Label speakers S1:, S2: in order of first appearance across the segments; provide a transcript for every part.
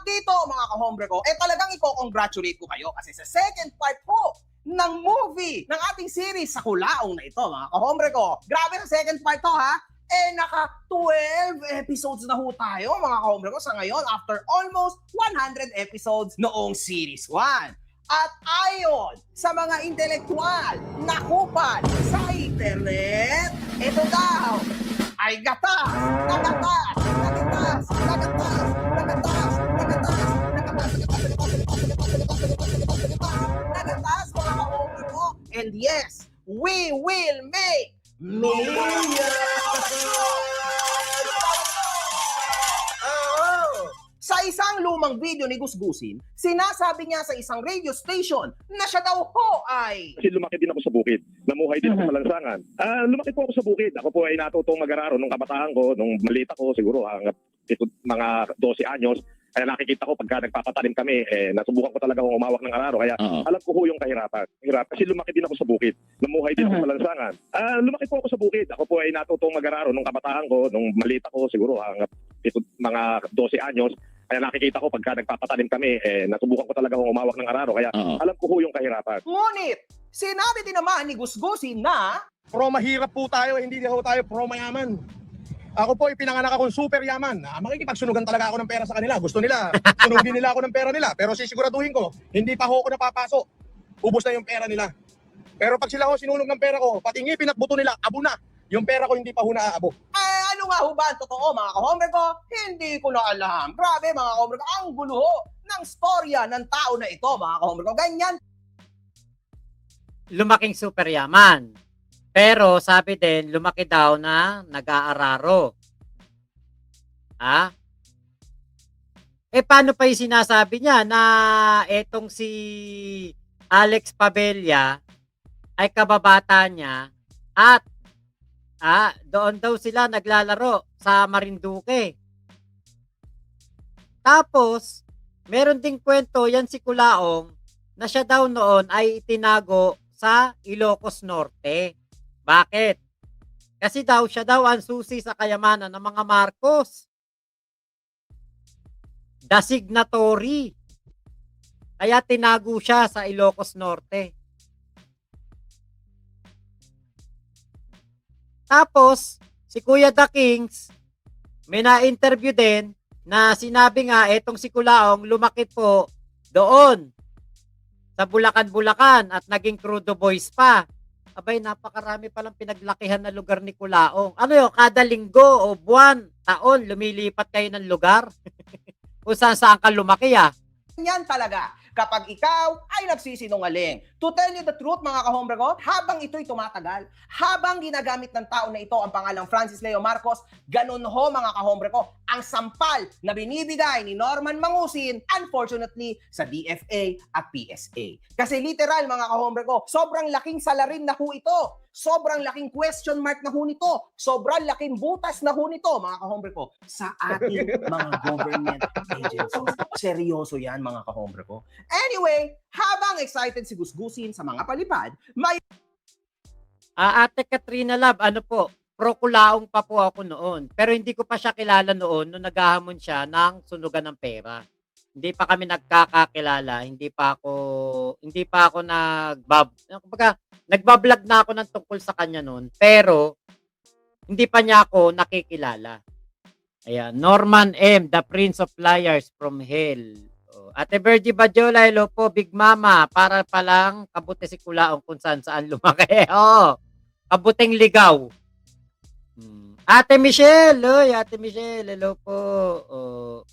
S1: dito mga kahombre ko, talagang i-congratulate ko kayo kasi sa second part po ng movie ng ating series sa Kulaong na ito mga kahombre ko. Grabe sa second part to ha. Naka 12 episodes na ho tayo mga kahombre ko sa ngayon after almost 100 episodes noong series 1. At ayon sa mga intelektual na kupal sa internet, ito daw ay gatas, nagatas, nagatas, nagatas, nagatas, nagatas, nagatas, mga kahombre ko. And yes, we will make millions! Sa isang lumang video ni Gusgusin, sinasabi niya sa isang radio station na siya daw ho ay...
S2: Kasi lumaki din ako sa bukid. Namuhay din ako sa lansangan. Lumaki po ako sa bukid. Ako po ay natutong mag-araro nung kabataan ko, nung malita ko siguro hanggang mga 12 anyos. Kaya nakikita ko pagka nagpapatanim kami, nasubukan ko talaga kung umawak ng araro. Kaya alam ko ho yung kahirapan. Kasi lumaki din ako sa bukid. Namuhay din ako sa lansangan. Lumaki po ako sa bukid. Ako po ay natutong mag-araro nung kabataan ko, nung malita ko siguro hanggang mga 12 anyos. Kaya nakikita ko pagka nagpapatanim kami, nasubukan ko talaga kung umawak ng araro. Kaya alam ko ho yung kahirapan.
S1: Ngunit, sinabi din naman ni Gusgusin na
S3: Pro mahirap po tayo, hindi ho tayo pro mayaman. Ako po ipinanganak akong super yaman. Makikipagsunugan talaga ako ng pera sa kanila. Gusto nila, sunugin nila ako ng pera nila. Pero sisiguraduhin ko, hindi pa ho ako napapasok. Ubus na yung pera nila. Pero pag sila ho sinunog ng pera ko, pati ngipin at buto nila, abo na. Yung pera ko hindi pa ho naaabo.
S1: ano nga ho ba ang totoo mga kahombre ko? Hindi ko na alam. Grabe mga kahombre ko, ang gulo ho ng storya ng tao na ito mga kahombre ko. Ganyan.
S4: Lumaking super yaman. Pero sabi din, lumaki daw na nag-aararo. Ha? Paano pa yung sinasabi niya na etong si Alex Pabella ay kababata niya at doon daw sila naglalaro sa Marinduque. Tapos, meron ding kwento yan si Kulaong na siya daw noon ay itinago sa Ilocos Norte. Bakit? Kasi siya daw ang susi sa kayamanan ng mga Marcos. The signatory. Kaya tinago siya sa Ilocos Norte. Tapos, si Kuya The Kings, may na-interview din na sinabi nga etong si Kulaong lumaki po doon sa Bulacan-Bulacan at naging Crudo Boys pa. Abay, napakarami palang pinaglakihan na lugar ni Kulaong. Ano yun, kada linggo o buwan, taon, lumilipat kayo ng lugar? Kung saan ka lumaki
S1: Yan talaga kapag ikaw ay nagsisinungaling. To tell you the truth mga kahombre ko, habang ito'y tumatagal, habang ginagamit ng tao na ito ang pangalang Francis Leo Marcos, ganun ho mga kahombre ko, ang sampal na binibigay ni Norman Mangusin, unfortunately, sa DFA at PSA. Kasi literal mga kahombre ko, sobrang laking salarin na ho ito. Sobrang laking question mark na ho nito. Sobrang laking butas na ho nito, mga kahombre ko, sa ating mga government agencies. Seryoso yan, mga kahombre ko. Anyway, habang excited si Gusgusin sa mga palipad, may...
S4: Ate Katrina Love, pro Kulaong pa po ako noon. Pero hindi ko pa siya kilala noon nung naghahamon siya ng sunugan ng pera. Hindi pa kami nagkakakilala, hindi pa ako nagbablog na ako ng tungkol sa kanya noon, pero hindi pa niya ako nakikilala. Ayan, Norman M, the Prince of Liars from Hell. Ate Virgie Badjola, hello po, Big Mama, para palang kabuti si Kulaong kung saan lumaki. Kabuting ligaw. Ate Michelle, hello po.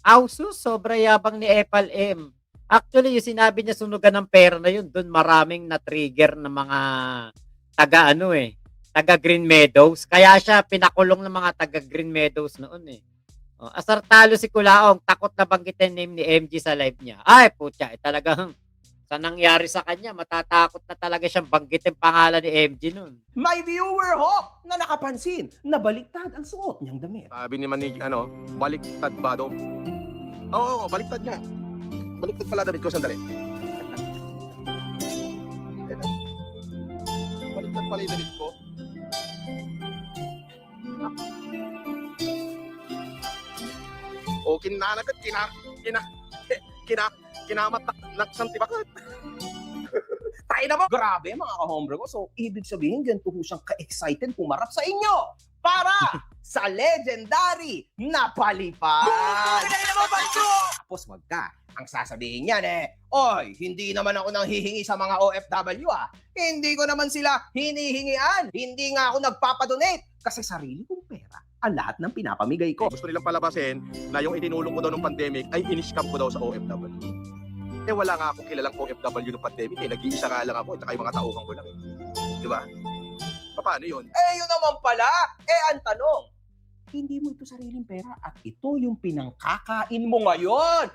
S4: Ausus, sobra yabang ni Epal M. Actually, yung sinabi niya sunugan ng pera na yun, doon maraming na-trigger na mga taga Green Meadows. Kaya siya pinakulong ng mga taga Green Meadows noon Asar talo si Kulaong, takot na banggitin name ni MG sa live niya. Ay, putya, talagang sa nangyari sa kanya, matatakot na talaga siyang banggitin pangalan ni MG noon.
S1: May viewer ho na nakapansin na baliktad ang suot niyang damit.
S3: Sabi ni Manig, baliktad ba daw? Oo, baliktad niya. Baliktad pala damit ko, sandali. Baliktad pala yung damit ko. O, kinanagat, kinamat na ng tibakat.
S1: Tayo na mo! Grabe mga ka-hombre ko. So, ibig sabihin, ganito ho siyang ka-excited pumarap sa inyo para sa legendary na palipad. Tapos wag ka. Ang sasabihin niyan oy, hindi naman ako nang hihingi sa mga OFW Hindi ko naman sila hinihingian. Hindi nga ako nagpapadonate. Kasi sarili kong pera ang lahat ng pinapamigay ko.
S3: Gusto nilang palabasin na yung itinulong ko daw ng pandemic ay in-scam ko daw sa OFW. Wala nga akong kilalang OFW ng pandemic nag-iisa nga lang ako at yung mga tauhan ko lang Di ba? Paano yun?
S1: Yun naman pala. Ang tanong, hindi mo ito sariling pera at ito yung pinangkakain mo ngayon.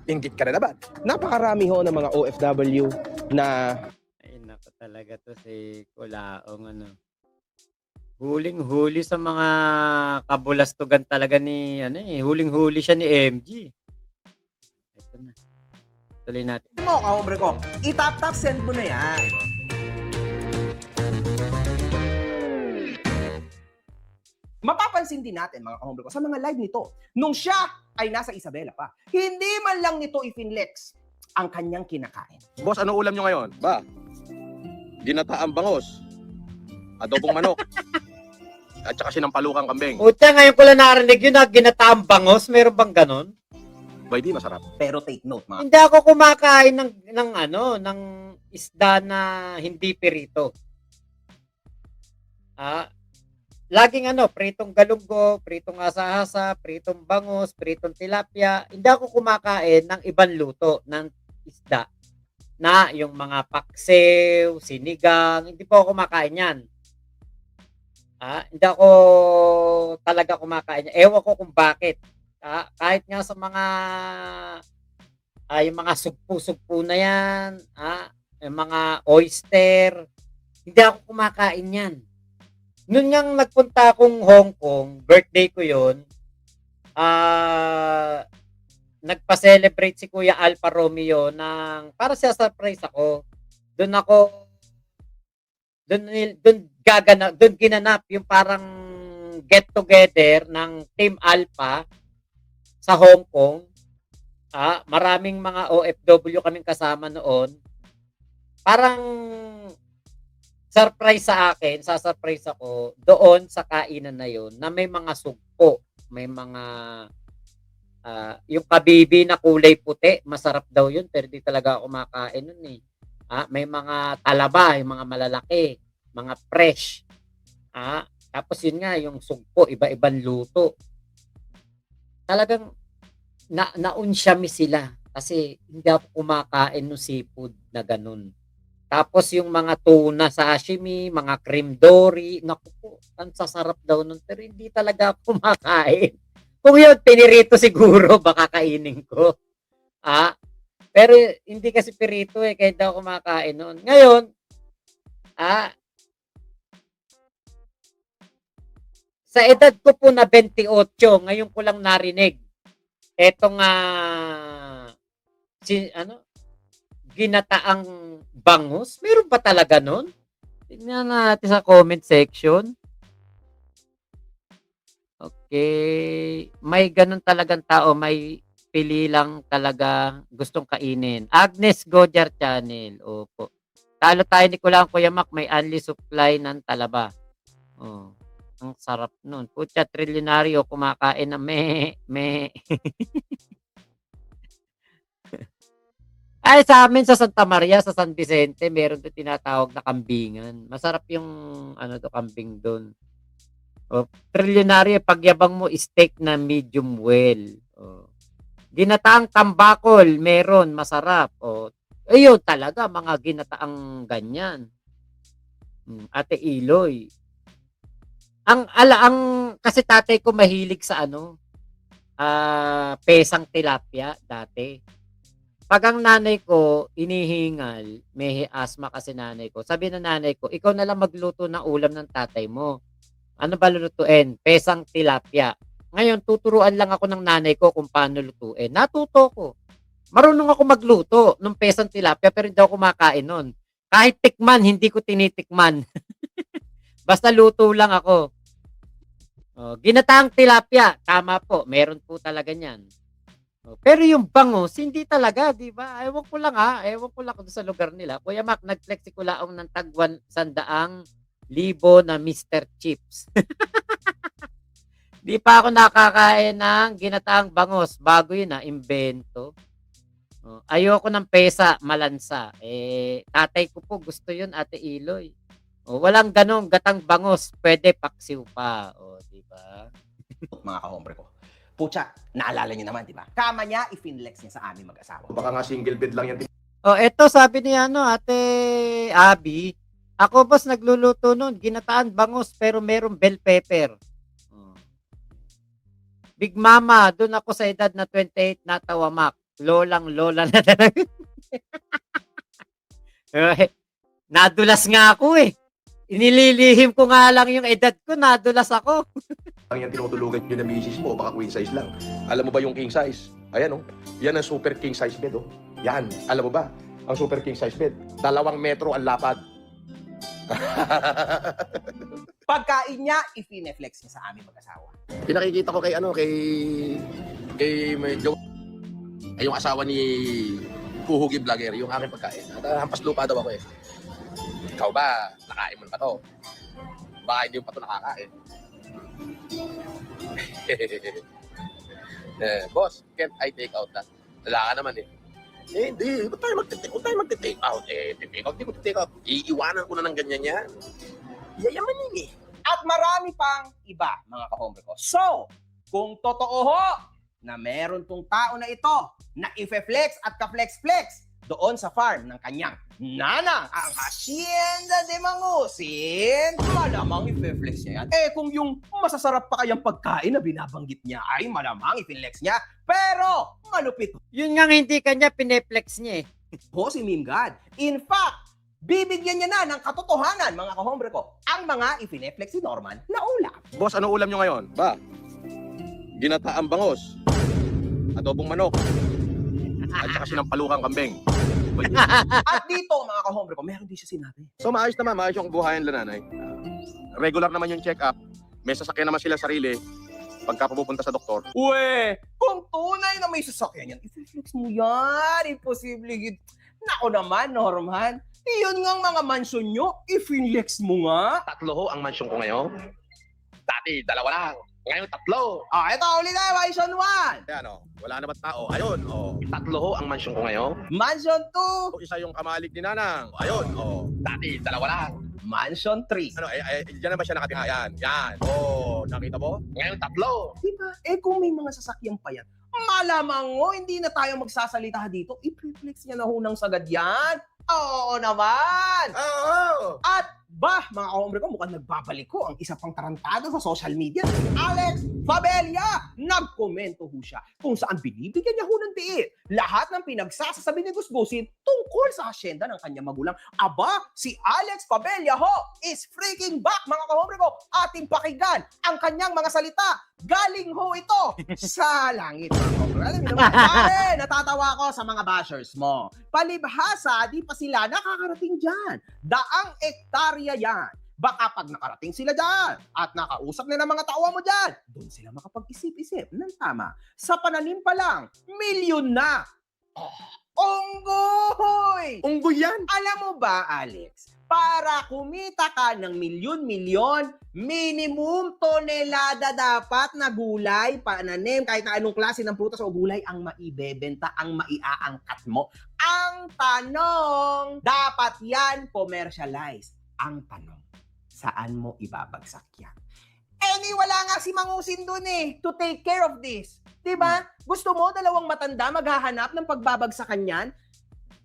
S3: Inggit ka na naman.
S1: Napakarami ho ng mga OFW na
S4: Ay, naku talaga to si Kulaong Huling-huli sa mga kabulastugan talaga ni huling-huli siya ni MG. Ito na. Tuloy natin.
S1: mo, kahombre ko, itap-tap send mo na yan. Mapapansin din natin mga kahombre ko sa mga live nito, nung siya ay nasa Isabela pa, hindi man lang nito ifinlex ang kanyang kinakain.
S3: Boss, ano ulam nyo ngayon? Ba? Ginataang bangos. Adobong manok. At saka sinampalukang kambing.
S4: Utya, ngayon ko lang narinig yun na ginataang bangos. Meron bang ganon?
S3: Ba, di masarap.
S1: Pero take note mga
S4: Hindi ako kumakain ng isda na hindi pirito. Laging pritong galunggo, pritong asa-asa, pritong bangos, pritong tilapia. Hindi ako kumakain ng ibang luto ng isda na yung mga paksiw, sinigang, hindi po ako kumakain yan. Hindi ako talaga kumakain yan. Ewan ko kung bakit. Kahit nga sa mga yung mga sugpo-sugpo na yan, yung mga oyster, hindi ako kumakain yan. Noon ngang nagpunta akong Hong Kong, birthday ko yun, nagpa-celebrate si Kuya Alfa Romeo para siya surprise ako. Doon ginanap yung parang get together ng Team Alpha sa Hong Kong. Maraming mga OFW kaming kasama noon. Parang surprise sa akin, sa-surprise ako doon sa kainan na yon na may mga sugpo, may mga yung kabibi na kulay puti, masarap daw yun pero di talaga ako makain nun may mga talaba, yung mga malalaki, mga fresh. Tapos yun nga, yung sugpo, iba-ibang luto. Talagang naunsyami sila kasi hindi ako kumakain ng seafood na ganun. Tapos yung mga tuna sashimi, mga cream dory, naku po, ang sasarap daw nun. Pero hindi talaga ako kumakain. Kung yun, pinirito siguro, baka kainin ko. Pero hindi kasi pirito kaya hindi ako kumakain nun. Ngayon, sa edad ko po na 28, ngayon ko lang narinig. Etong ginataang bangus. Meron pa talaga nun? Tingnan natin sa comment section. Okay. May ganun talagang tao. May pili lang talaga gustong kainin. Agnes Gojar Channel. Opo. Talo tayo ni Kulang Kuya Mac. May only supply ng talaba. Ang sarap nun. Putya, trilyonaryo kumakain na me. Ay, sa amin sa Santa Maria, sa San Vicente, meron doon tinatawag na kambingan. Masarap yung kambing doon. Trilyonaryo, pagyabang mo, steak na medium well. Ginataang tambakol, meron, masarap. Ayun talaga, mga ginataang ganyan. Ate Iloy. Kasi tatay ko mahilig sa pesang tilapia dati. Pag ang nanay ko inihingal, may asthma kasi nanay ko. Sabi ng nanay ko, ikaw na lang magluto ng ulam ng tatay mo. Ano ba lulutuin? Pesang tilapia. Ngayon, tuturuan lang ako ng nanay ko kung paano lutuin. Natuto ko. Marunong ako magluto ng pesang tilapia pero hindi ako kumakain nun. Kahit tikman, hindi ko tinitikman. Basta luto lang ako. Ginataang tilapia. Tama po. Meron po talaga niyan. Pero yung bangus, hindi talaga, di ba? Ewan ko lang kung sa lugar nila. Kuya Mac, nag-flex si Kulaong ng tagwan 100,000 na Mr. Chips. Di pa ako nakakain ng ginataang bangus. Bago yun invento. Ayoko ng pesa, malansa. Tatay ko po gusto yun, Ate Iloy. Walang ganong gatang bangus, pwede paksiw pa. Di ba?
S1: Mga kahombre ko. Pucha, naalala niyo naman, di ba? Kama niya, ifinlex niya sa aming mag-asawa.
S3: Baka nga single bed lang yan.
S4: Eto sabi ni Ate Abby, ako boss nagluluto nun, ginataan bangus pero merong bell pepper. Big Mama, doon ako sa edad na 28 natawa Mac. Lolang-lola na talaga. Nadulas nga ako eh. Inililihim ko nga lang yung edad ko, nadulas ako.
S3: Ang yan tinutulugan nyo na misis mo, baka queen size lang. Alam mo ba yung king size? Ayan oh, yan ang super king size bed oh. Yan, alam mo ba? Ang super king size bed, 2 metro ang lapad.
S1: Pagkain niya, ifineflex niya sa aming mag-asawa.
S3: Pinakikita ko kay medyo ay yung asawa ni Kuhugi Vlogger, yung aking pagkain. At hampas lupa daw ako eh. Ikaw ba, nakain mo na pa to? Baka hindi mo pa to nakakain. Boss, can't I take out that? Wala ka naman eh. Hindi. Ba't tayo magte-take out? Take out, di ko take out. Iiwanan ko na ng ganyan yan. Yayamanin eh.
S1: At marami pang iba, mga kahombre ko. So, kung totoo ho na meron tong tao na ito na ife-flex at ka-flex-flex doon sa farm ng kanyang nanang, ang Hacienda de Mangusin, malamang ife-flex niya yan. Kung yung masasarap pa kayang pagkain na binabanggit niya ay malamang ife-flex niya. Pero, malupit
S4: Yun nga hindi kanya pineflex niya eh.
S1: ho si Meme God. In fact, bibigyan niya na ng katotohanan, mga kahombre ko, ang mga ifineflex si Norman na ulam.
S3: Boss, ano ulam nyo ngayon? Ba? Ginataang bangos. Adobong manok. At saka sinampalukang kambing.
S1: At dito, mga kahombre ko, meron din siya sinabi.
S3: So maayos yung buhayan la nanay. Regular naman yung check-up. May sasakyan naman sila sarili pagka pupunta sa doktor.
S1: Uwe, kung tunay na may sasakyan yan, i-flex mo yan. Imposible yun. Nako naman, Norman. Iyon nga ang mga mansion nyo, i-flex mo nga.
S3: 3 ho ang mansyon ko ngayon. Dati, 2 lang. Ngayon, 3.
S1: Ito ulit na, Mansion 1.
S3: Ayan wala na ba't tao? Ayun, 3 ho ang mansyon ko ngayon.
S1: Mansion 2.
S3: Isa yung kamalig ni Nanang. Ayun, dati, 2 lang.
S1: Mansion 3.
S3: Diyan na ba siya nakatira? Yan. Nakita mo? Ngayon, 3.
S1: Diba? Kung may mga sasakyan pa yan, malamang hindi na tayo magsasalita dito. I-flex niya na hunang sagad yan. Oo naman!
S3: Oo!
S1: At mga kahombre ko, mukhang nagbabalik ko ang isa pang tarantado sa social media, si Alex Fabella. Nagkomento ho siya kung saan binibigyan niya ho ng diin lahat ng pinagsasasabi ni Gusgusin tungkol sa asyenda ng kanyang magulang. Si Alex Fabella ho is freaking back, mga kahombre ko. Ating pakinggan ang kanyang mga salita. Galing ho ito sa langit, mga kahombre. Alam niyo naman, pare, natatawa ko sa mga bashers mo. Palibhasa, di pa sila nakakarating dyan. Daang ektarya yan. Baka pag nakarating sila dyan at nakausap nila mga tawa mo dyan, doon sila makapag-isip-isip ng tama. Sa pananim pa lang, milyon na. Unggoy!
S3: Unggoy yan!
S1: Alam mo ba, Alex, para kumita ka ng milyon-milyon, minimum tonelada dapat na gulay, pananim, kahit na anong klase ng prutas o gulay ang maibebenta, ang maiaangkat mo. Ang tanong, dapat yan commercialize. Ang tanong, saan mo ibabagsak yan? Wala nga si Mangusin dun to take care of this. Diba? Gusto mo, 2 matanda maghahanap ng pagbabagsakan yan?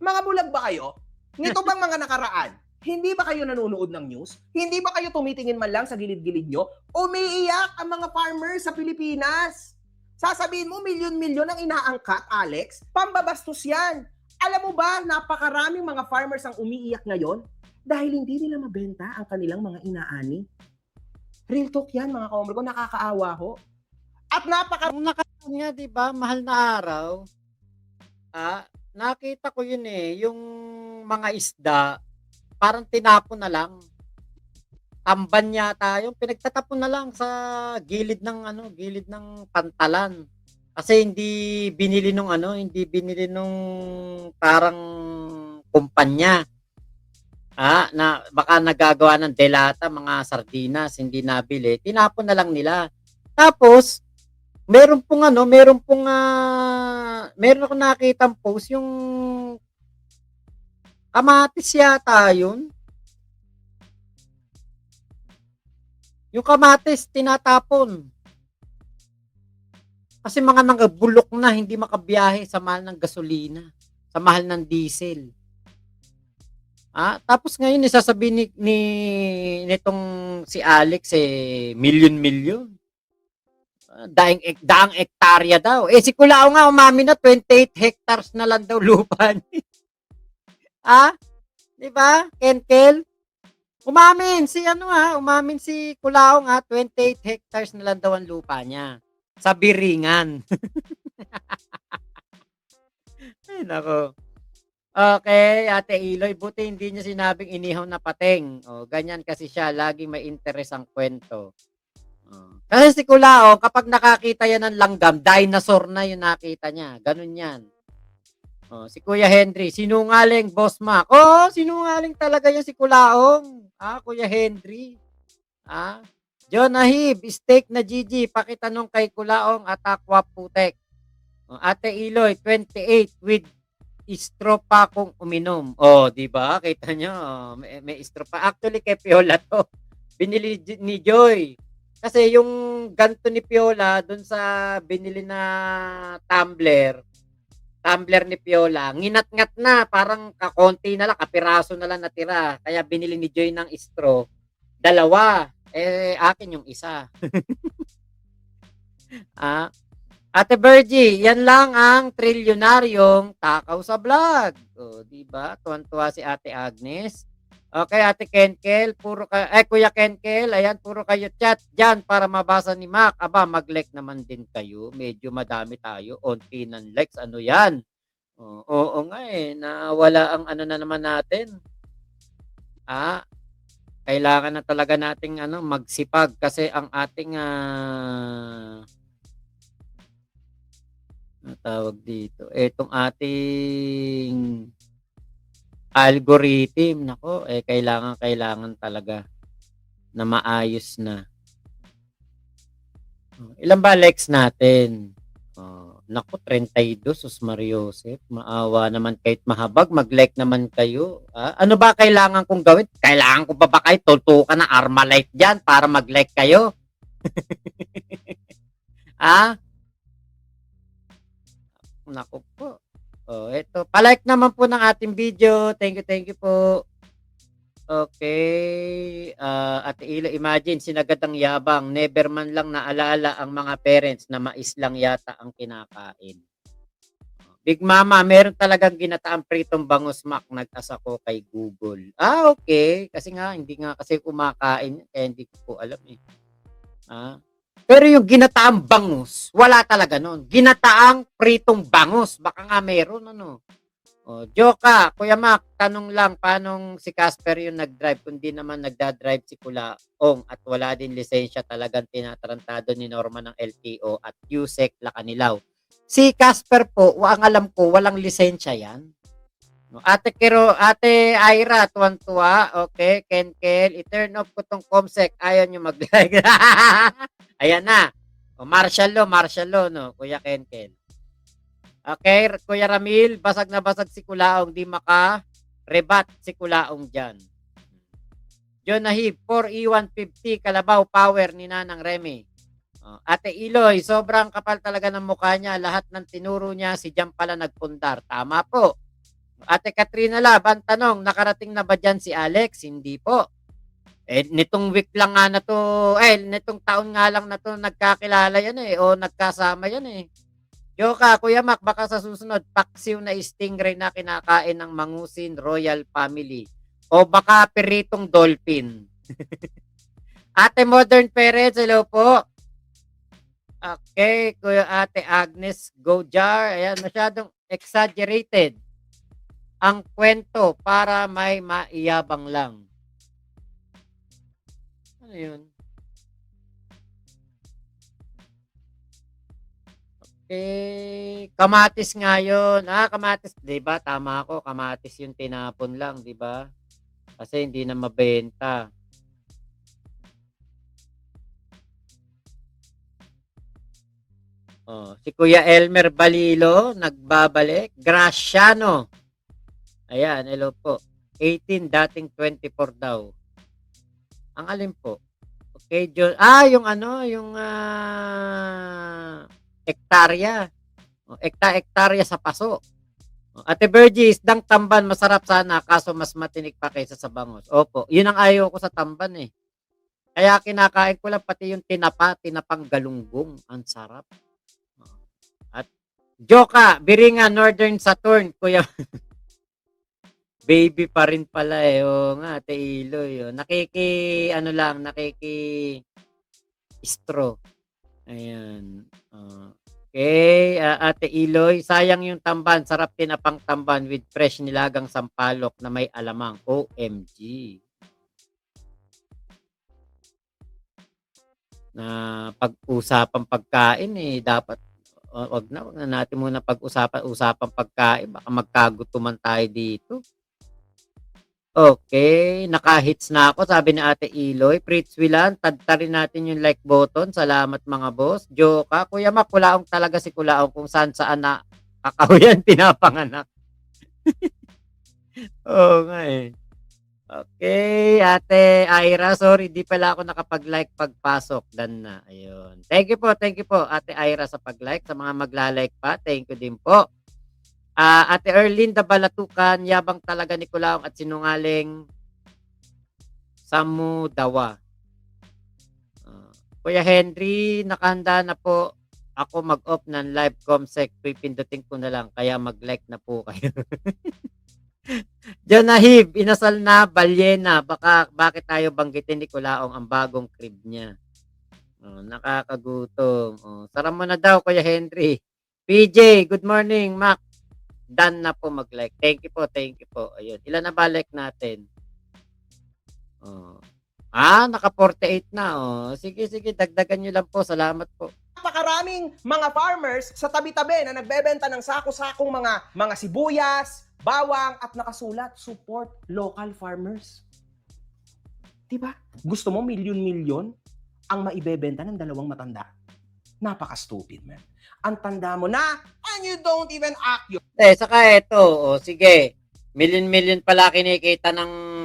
S1: Mga bulag ba kayo? Nito bang mga nakaraan? Hindi ba kayo nanonood ng news? Hindi ba kayo tumitingin man lang sa gilid-gilid nyo? Umiiyak ang mga farmers sa Pilipinas. Sasabihin mo, milyon-milyon ang inaangkat, Alex? Pambabastos yan. Alam mo ba, napakaraming mga farmers ang umiiyak ngayon dahil hindi nila mabenta ang kanilang mga inaani. Real talk yan, mga kahombre ko, nakakaawa ho. At
S4: Nung nakaraan nga, di ba, mahal na araw, nakita ko yun yung mga isda, parang tinapon na lang. Tamban yata yung pinagtatapon na lang sa gilid ng pantalan. Kasi hindi binili nung parang kumpanya. Na baka nagagawa ng delata, mga sardinas, hindi nabili, tinapon na lang nila. Tapos, meron akong nakitang post, yung kamatis yata yun. Yung kamatis, tinatapon. Kasi mga nangabulok na, hindi makabiyahe sa mahal ng gasolina, sa mahal ng diesel. Tapos ngayon nitong si Alex milyon-milyon. Daang ektarya daw. Si Kulao nga umamin na 28 hectares na lang daw lupa niya. 'Di ba? Kenkel. Umamin si Kulao nga 28 hectares na lang daw ang lupa niya sa Biringan. Ay nako. Okay, Ate Iloy, buti hindi niya sinabing inihaw na pateng. Ganyan kasi siya, laging may interes ang kwento. Kasi si Kulao, kapag nakakita yan ng langgam, dinosaur na yung nakita niya. Ganun yan. Si Kuya Henry, sinungaling, Boss Mac. Sinungaling talaga yan si Kulaong. Kuya Henry. John Ahib, steak na Gigi, pakitanong kay Kulaong at Aqua Putek. Ate Iloy, 28 with istro pa kung uminom. Di ba? Kita nyo, may istro pa. Actually, kay Piola to. Binili ni Joy. Kasi yung ganto ni Piola, dun sa binili na tumbler ni Piola, nginat-ngat na, parang kakonti na lang, kapiraso na lang natira. Kaya binili ni Joy ng istro. 2. Akin yung isa. Ate Bergie, yan lang ang trilyonaryong takaw sa vlog. Di ba? Tuwan-tuwa si Ate Agnes. Okay, Ate Kenkel, Kuya Kenkel, ayan, puro kayo chat diyan para mabasa ni Mac. Mag-like naman din kayo. Medyo madami tayo. Onti ng likes. Ano yan? Oo nga nawala ang ano na naman natin. Kailangan na talaga nating magsipag kasi ang ating tawag dito, etong ating algorithm, nako, kailangan talaga na maayos na. Ilan ba likes natin? Nako, 32, sus Mariosep. Maawa naman kahit mahabag, mag-like naman kayo. Ano ba kailangan kong gawin? Kailangan ko ba kayo tutukan ng Armalite dyan para mag-like kayo? Naku po. Ito. Palike naman po ng ating video. Thank you po. Okay. Ate Ilo, imagine, sinagad ang yabang. Never man lang naalala ang mga parents na mais lang yata ang kinakain. Big Mama, meron talagang ginataang pritong bangus, Mac. Nag-asa ko kay Google. Okay. Kasi nga, hindi nga kasi kumakain. Kaya hindi ko po alam Pero yung ginataang bangus, wala talaga nun. Ginataang pritong bangus. Baka nga meron, Joka, Kuya Mac, tanong lang, paano si Casper yung nag-drive? Kundi naman nagdadrive si Kulaong at wala din lisensya, talagang tinatarantado ni Norma ng LTO at USEC Lacanilaw. Si Casper po, ang alam ko, walang lisensya yan. Ate Ira, tuwan-tuwa. Okay, Kenkel, i-turn off ko tong Comsec. Ayaw nyo mag-like. Ayan na. Martial law, no? Kuya Kenkel. Okay, Kuya Ramil, basag na basag si Kulaong. Di maka-rebat si Kulaong dyan. John Nahib, 4E150, Kalabaw, power ni Nanang Remy. Ate Iloy, sobrang kapal talaga ng mukha niya. Lahat ng tinuro niya, si Jam pala nagpundar. Tama po. Ate Katrina Lab, tanong, nakarating na ba dyan si Alex? Hindi po. Nitong week lang nga na to, nitong taon nga lang na to, nagkakilala yan o nagkasama yan Joka, Kuya Mac, baka sa susunod, paksiw na stingray na kinakain ng Mangusin Royal Family. O baka piritong dolphin. Ate Modern Perez, hello po. Okay, Kuya Ate Agnes Gojar, ayan, masyadong exaggerated ang kwento para may maiyabang lang. Ano yun? Kamatis nga yun. Kamatis, 'di ba? Tama ako, kamatis yung tinapon lang, 'di ba? Kasi hindi na mabenta. Si Kuya Elmer Balilo nagbabalik. Graciano. Ayan, hello po. 18 dating 24 daw. Ang alin po? Okay, John. Yung ano, yung hektarya. Hektarya sa paso. Ate Virgie, isdang tamban masarap sana kaso mas matinik pa kaysa sa bangus. Opo, yun ang ayaw ko sa tamban eh. Kaya kinakain ko lang pati yung tinapang galunggong. Ang sarap. At Joka, Biringa, Northern Saturn, Kuya. Baby pa rin pala eh. Oo nga, Ate Iloy. Istro. Ayan. Okay, Ate Iloy, sayang yung tamban. Sarap tinapang tamban with fresh nilagang sampalok na may alamang. OMG. Na pag-usapang pagkain eh, dapat wag na natin muna pag-usapang pagkain. Baka magkagutuman tayo dito. Okay, naka-hits na ako, sabi ni Ate Iloy. Pritz Wilan, tadtarin natin yung like button. Salamat mga boss. Joka, Kuya Mac, kulaong talaga si Kulaong kung saan na kakahuyan pinapanganak. Oo nga eh. Okay, Ate Ira, sorry, di pala ako nakapag-like pagpasok. Dan na, ayun. Thank you po, Ate Ira sa pag-like. Sa mga magla-like pa, thank you din po. Ate Erlinda Balatukan, yabang talaga ni Kulaong at sinungaling Samudawa. Kuya Henry, nakahanda na po ako mag-off ng live comsec. Pipindutin ko na lang, kaya mag-like na po kayo. John Nahib, inasal na, balyena. Bakit tayo banggitin ni Kulaong ang bagong crib niya? Nakakagutom. Sara mo na daw, Kuya Henry. PJ, good morning, Mac. Done na po mag-like. Thank you po. Ayun. Ilan na ba like natin? Naka 48 na. Sige, dagdagan nyo lang po. Salamat po.
S1: Napakaraming mga farmers sa tabi-tabi na nagbebenta ng sako-sakong mga sibuyas, bawang, at nakasulat, support local farmers. Diba? Gusto mo milyon-milyon ang maibebenta ng dalawang matanda? Napaka-stupid, man. Ang tanda mo na, and you don't even act yun.
S4: Saka ito, sige. Million pala kinikita ng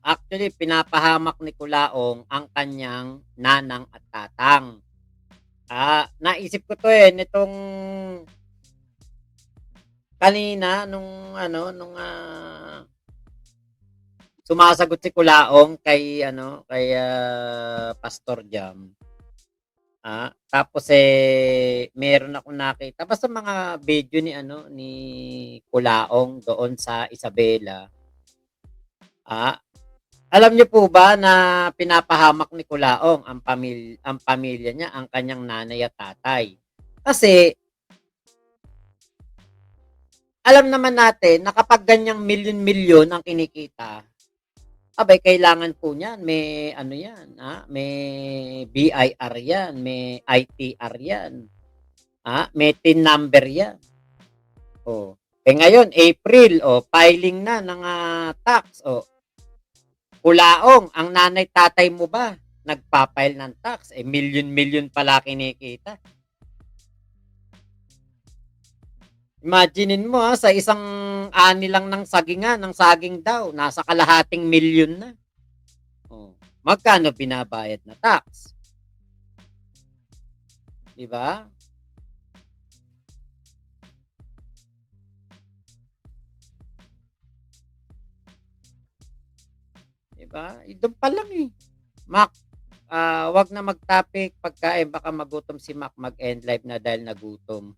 S4: actually pinapahamak ni Kulaong ang kanyang nanang at tatang. Naisip ko to nitong kanina nung sumasagot si Kulaong kay Pastor Jam. Tapos meron akong nakita basta mga video ni Kulaong doon sa Isabela. Alam niyo po ba na pinapahamak ni Kulaong ang pamilya niya, ang kanyang nanay at tatay? Kasi alam naman natin na kapag ganyang milyon-milyon ang kinikita, abay, kailangan po niyan. May may BIR yan, may ITR yan. May TIN number yan. Ngayon, April, filing na ng tax. Kulaong, ang nanay tatay mo ba nagpa-file ng tax? Milyon pala kinikita. Imaginein mo sa isang ani lang ng saging daw, nasa kalahating milyon na. Magkano binabayad na tax? Diba? Doon pa lang Mac, wag na mag-topic pagkain, baka magutom si Mac, mag-end live na dahil nagutom.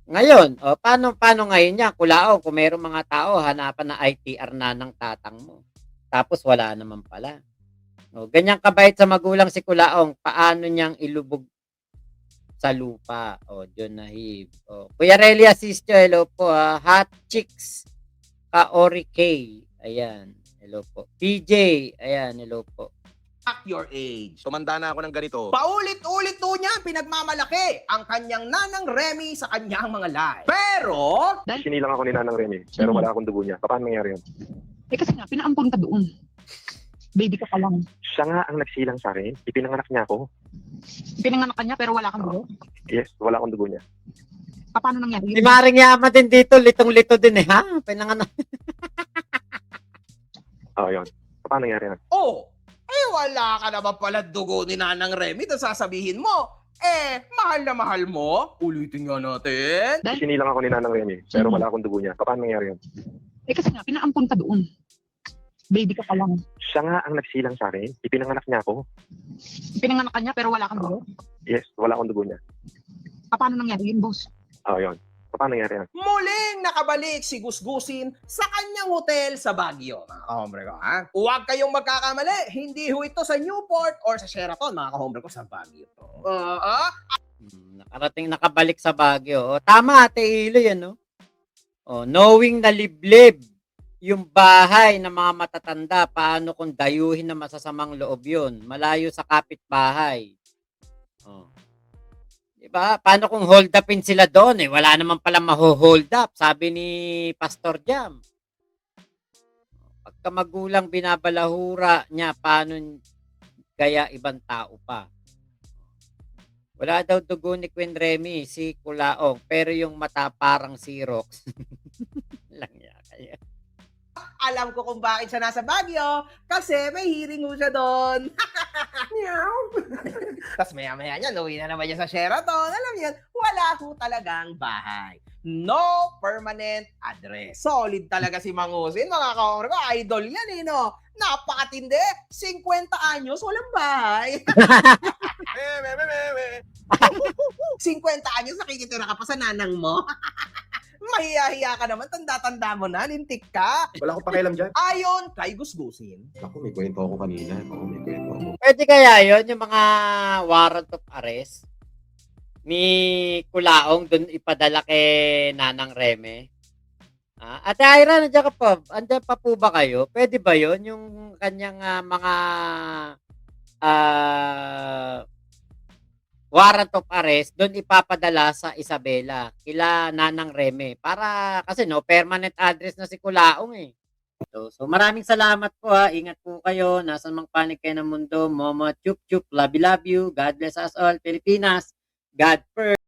S4: Ngayon, paano ngayon niya, Kulaong, kung mayroong mga tao, hanapan na ITR na ng tatang mo. Tapos wala naman pala. Ganyan kabait sa magulang si Kulaong, paano niyang ilubog sa lupa? John Nahib. Kuya Relly Asistio, hello po. Hot Chicks, Kaori K. Ayan, hello po. PJ, ayan, hello po.
S1: at your age.
S3: Tumanda na ako ng ganito.
S1: Paulit-ulit po niya pinagmamalaki ang kanyang nanang Remy sa kanyang mga live. Pero,
S2: Sinilang ako ni Nanang Remy, pero wala akong dugo niya. Paano nangyari yun?
S5: Eh kasi nga, pinaampon ka doon. Baby ka pa lang.
S2: Siya nga ang nagsilang sa akin. Ipinanganak niya ako.
S5: Pinanganak ka niya pero wala kang dugo.
S2: Yes, wala akong dugo niya.
S5: Paano nangyari
S4: Si
S5: yun?
S4: Maring Yaman din dito, litong-lito din eh, ha? Pinanganak.
S2: Yun. Paano nangyari yun?
S1: wala ka naman pala dugo ni nanang Remy. Tapos sasabihin mo, mahal na mahal mo. Ulitin nga natin.
S2: Sinilang ako ni Nanang Remy, pero wala akong dugo niya. Paano nangyari yun?
S5: Eh kasi nga, pinaampon ka doon. Baby ka pa lang.
S2: Siya nga ang nagsilang sa akin. Ipinanganak niya ako.
S5: Pinanganak ka niya pero wala kang dugo.
S2: Yes, wala akong dugo niya.
S5: Paano nangyari yun, boss?
S2: Yun. Paano nangyari yun?
S1: Muling nakabalik si Gusgusin sa kanyang hotel sa Baguio. Mga kahombre ko, ha? Huwag kayong magkakamali. Hindi ho ito sa Newport or sa Sheraton, mga kahombre ko, sa Baguio to.
S4: Nakarating, nakabalik sa Baguio. Tama, Ate Ilo yan, no? Knowing na liblib yung bahay ng mga matatanda, paano kung dayuhin na masasamang loob yun? Malayo sa kapitbahay. Diba? Paano kung hold upin sila doon? Wala naman pala maho-hold up, sabi ni Pastor Jam. Pagka magulang binabalahura niya, paano kaya ibang tao pa? Wala daw dugo ni Queen Remy, si Kulaong, pero yung mata parang Xerox. Lang niya kaya.
S1: Alam ko kung bakit siya nasa Baguio. Kasi may hearing ho siya doon. Meow. Tapos maya-maya niya, uwi na naman niya sa Sheraton. Alam niyo, wala ho talagang bahay. No permanent address. Solid talaga si Mangusin, mga kaomre ko. Idol yan eh, no? Napakatindi. 50 anyos, walang bahay. 50 anyos, nakikitira ka pa sa nanang mo. Mahiya-hiya ka naman, tanda-tanda mo na, lintik ka.
S3: Wala akong pakialam dyan.
S1: Ayon kay Gusgusin.
S3: Ako, may kwento ako kanina.
S4: Pwede kaya yon yung mga warrant of arrest ni Kulaong doon ipadala kay Nanang Reme? Ate Ira, nandiyan ka pa? Andiyan pa po ba kayo? Pwede ba yon yung kanyang mga warrant of arrest doon ipapadala sa Isabela kila Nanang Reme para kasi no permanent address na si Kulaong eh. So maraming salamat po ha. Ingat po kayo. Nasaan mang panig kayo ng mundo. Momo chup chup. Love you. God bless us all. Pilipinas. God first.